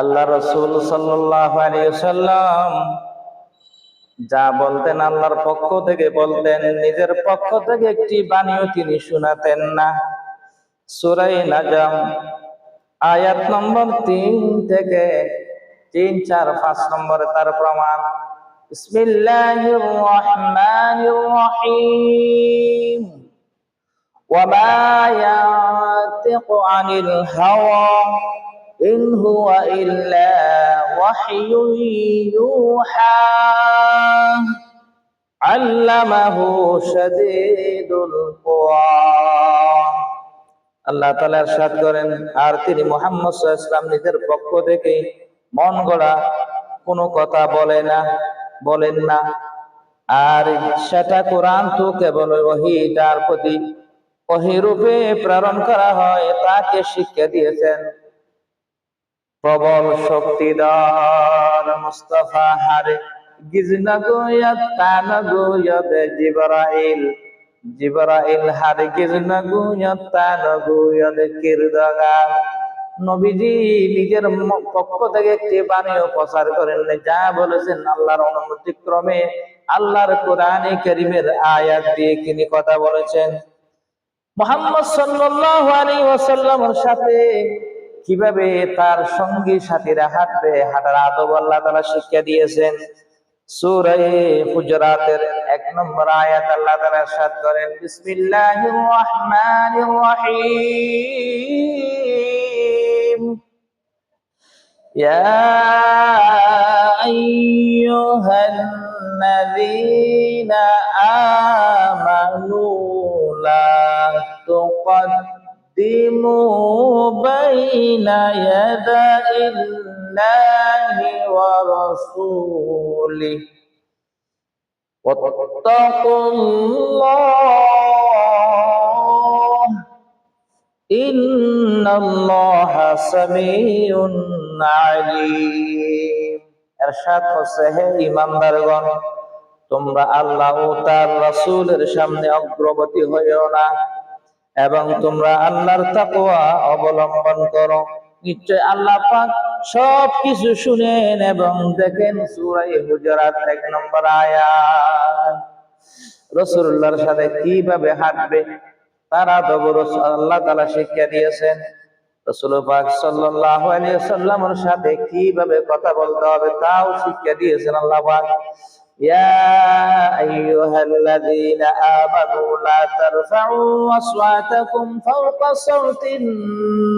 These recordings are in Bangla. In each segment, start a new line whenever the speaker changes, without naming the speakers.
আল্লাহ রাসূল সাল্লাল্লাহু আলাইহি ওয়াসাল্লাম যা বলতেন আল্লাহর পক্ষ থেকে বলতেন, নিজের পক্ষ থেকে একটি বাণীও তিনি শোনাতেন না। সূরা নাজম আয়াত নম্বর 3 থেকে 3, 4, 5 নম্বরে তার প্রমাণ। বিসমিল্লাহির রহমানির রহিম। ওয়ামা ইয়ানতিকু আনিল হাওয়া ইন হুয়া ইল্লা ওয়াহয়ুন ইউহা আল্লামাহু শাদীদুল কুওয়া। আল্লাহ তাআলা ইরশাদ করেন, আর তিনি মুহাম্মদ সাল্লাল্লাহু আলাইহি ওয়াসাল্লাম নিজের পক্ষ থেকে মন গড়া কোনো কথা বলেন না, আর সেটা কোরআন তো কেবল ওহী, যার প্রতি ওহী রূপে প্রেরণ করা হয় তাকে শিক্ষা দিয়েছেন প্রবল শক্তিধর মুস্তাফা হারে গিজনা গোয়াত তানা গোয়াত জিবরাইল হারে গিজনা গোয়াত তানা গোয়াত কিরদাগার। নবীজি নিজের পক্ষ থেকে একটি বাণীও প্রচার করেন, যা বলেছেন আল্লাহর অনুমতি ক্রমে আল্লাহর কোরআনে কারীমের আয়াত দিয়ে তিনি কথা বলেছেন। মুহাম্মদ সাল্লাল্লাহু আলাইহি ওয়াসাল্লামের সাথে কিভাবে তার সঙ্গী সাথীরা হাঁটবে, হাঁটার আদব আল্লাহ তাআলা শিক্ষা দিয়েছেন। সূরা হুজুরাতের 1 নম্বর আয়াত আল্লাহ তাআলা ইরশাদ করেন, বিসমিল্লাহির রহমানির রহিম। ইয়া আইয়ুহাল্লাযীনা আমানু লা তুকদ্দিমু বাইনা ইয়াদাইল্লাহি ওয়া রাসূলিহি ওয়াত্তাকুল্লাহ ইন্নাল্লাহা সামিউন আলীম। ইরশাদ করছে, হে ঈমানদারগণ, তোমরা আল্লাহ ও তার রাসূলের সামনে অগ্রগতি হইও না এবং তোমরা আল্লাহর তাকওয়া অবলম্বন করো। নিশ্চয় আল্লাহ পাক সবকিছু শুনেন এবং দেখেন। সূরা হুজুরাত 1 নম্বর আয়াত। রাসূলুল্লাহর সাথে কিভাবে হাঁটবে তার আদব আল্লাহ তাআলা শিক্ষা দিয়েছেন। রাসূল পাক সাল্লাল্লাহু আলাইহি ওয়াসাল্লামের সাথে কিভাবে কথা বলতে হবে তাও শিক্ষা দিয়েছেন আল্লাহ পাক। ইয়া আইয়ুহাল্লাযীনা আমানু লা তারফা'উ আসওয়াতাকুম ফাওকা সাওতিন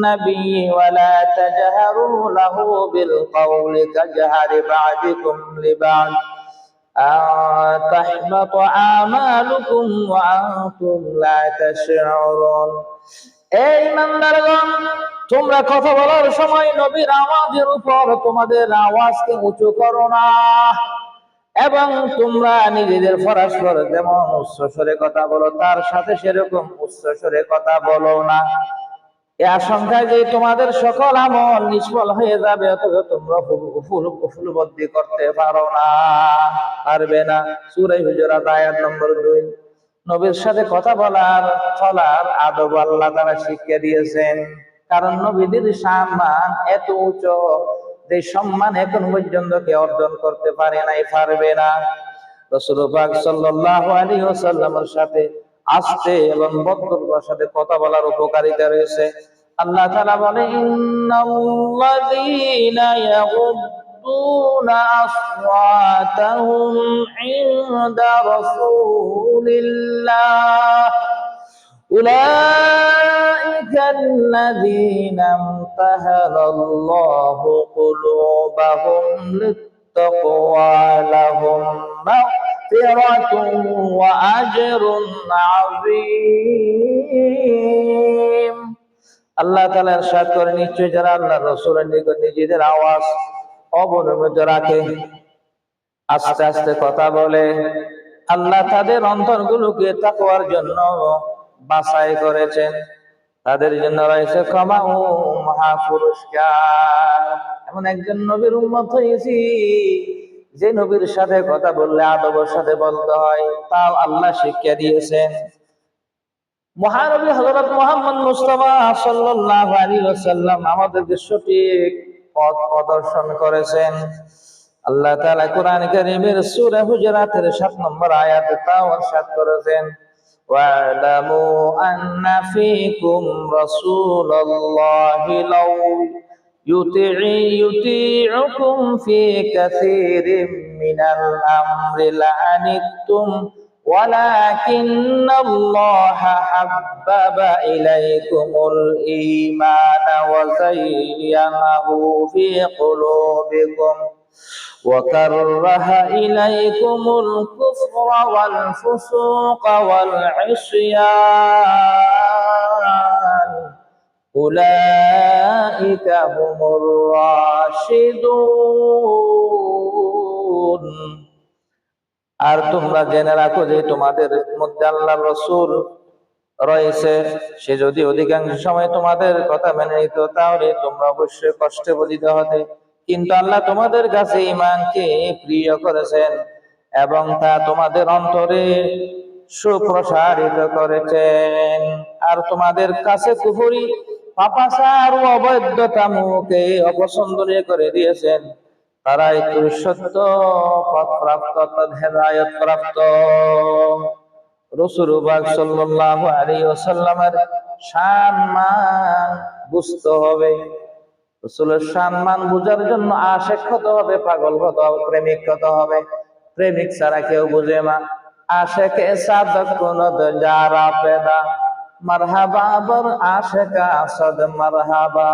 নাবিয়্যি ওয়া লা তাজহারু লাহু বিল কওলি কাজহারি বা'দিকুম লিবা'দ তাহবাত আমালুকুম ওয়া আনতুম লা তাশউরুন। এই ঈমানদারগণ, তোমরা কথা বলার সময় নবীর আওয়াজের উপর তোমাদের আওয়াজকে উঁচু করো না এবং তোমরা নিজেদের পরস্পর যেমন উচ্চস্বরে কথা বলো তার সাথে সেরকম উচ্চস্বরে কথা বলো না। এই আশঙ্কায় যে তোমাদের সকল আমল নিষ্ফল হয়ে যাবে, অথচ তোমরা উপলব্ধি করতে পারবে না। সূরা হুজুরাত আয়াত নম্বর 2। নবীর সাথে কথা চলার আদব আল্লাহ তাআলা শিক্ষা দিয়েছেন, কারণ নবীদের সম্মান এত উঁচু যে সম্মান এখন পর্যন্ত কে অর্জন করতে পারবে না। রাসূল পাক সাল্লাল্লাহু আলাইহি ওয়াসাল্লামের সাথে আস্তে এবং ভদ্রতার সাথে কথা বলার উপকারিতা রয়েছে। আল্লাহ তাআলা বলেন, ইন্নাল্লাযীনা ইয়াগুদ্দুনা আসওয়াতাহুম ইনদা রাসূলিল্লাহ উলাইকাল্লাযীনা ইমতাহানাল্লাহু কুলুবাহুম লিত্তাকওয়া লাহুম মাগফিরাতুন ওয়া আজরুন আযীম। আল্লাহ তাআলা ইরশাদ করেন, নিশ্চয় যারা আল্লাহর রাসূলের নিকট নিজেদের আওয়াজ অবনমিত রাখে, আস্তে আস্তে কথা বলে, আল্লাহ তাদের অন্তরগুলোকে তাকওয়ার জন্য বাছাই করেছেন। তাদের জন্য রয়েছে ক্ষমা ও মহা পুরস্কার। এমন একজন নবীর উম্মত হয়েছি যে নবীর সাথে কথা বললে আদবের সাথে বলতে হয়, তাও আল্লাহ শিক্ষা দিয়েছেন। মহানবী হযরত মুহাম্মদ মুস্তাফা সাল্লাল্লাহু আলাইহি ওয়াসাল্লাম আমাদেরকে সঠিক পথ প্রদর্শন করেছেন। আল্লাহ তাআলা কোরআন কারীমের সূরা হুজুরাতের 7 নম্বর আয়াতে তাও ইরশাদ করেছেন, ওয়া'লামু আন্না ফীকুম রাসূলুল্লাহি লাউ يطيعكم في كثير من الأمر لعنتم ولكن الله حبب إليكم الإيمان وزينه في قلوبكم وكره إليكم الكفر والفسوق والعصيان أولئك هم الراشدون। আর তোমরা জেনে রাখো যে তোমাদের মধ্যে আল্লাহর রাসূল রয়েছে, সে যদি অধিকাংশ সময় তোমাদের কথা মেনে নিত তাহলে তোমরা অবশ্যই কষ্টে পতিত হতে, কিন্তু আল্লাহ তোমাদের কাছে ঈমানকে প্রিয় করেছেন এবং তা তোমাদের অন্তরে সুপ্রসারিত করেছেন। আর তোমাদের কাছে কুফরি, পাপাচার ও অবৈধতামুকে অপছন্দনীয় করে দিয়েছেন। তারাই সত্য পথপ্রাপ্ত অর্থাৎ হেদায়েত প্রাপ্ত। রাসূলুল্লাহ সাল্লাল্লাহু আলাইহি ওয়াসাল্লামের সম্মান বুঝতে হবে। রাসূলের সম্মান বুঝার জন্য আশিক হতে হবে, পাগল হতে হবে, প্রেমিক হতে হবে। প্রেমিক ছাড়া কেউ বুঝে না। আশিকে সাদক কোন যারা পেদা মারহাবা বর আশিকা সাদ মারহাবা।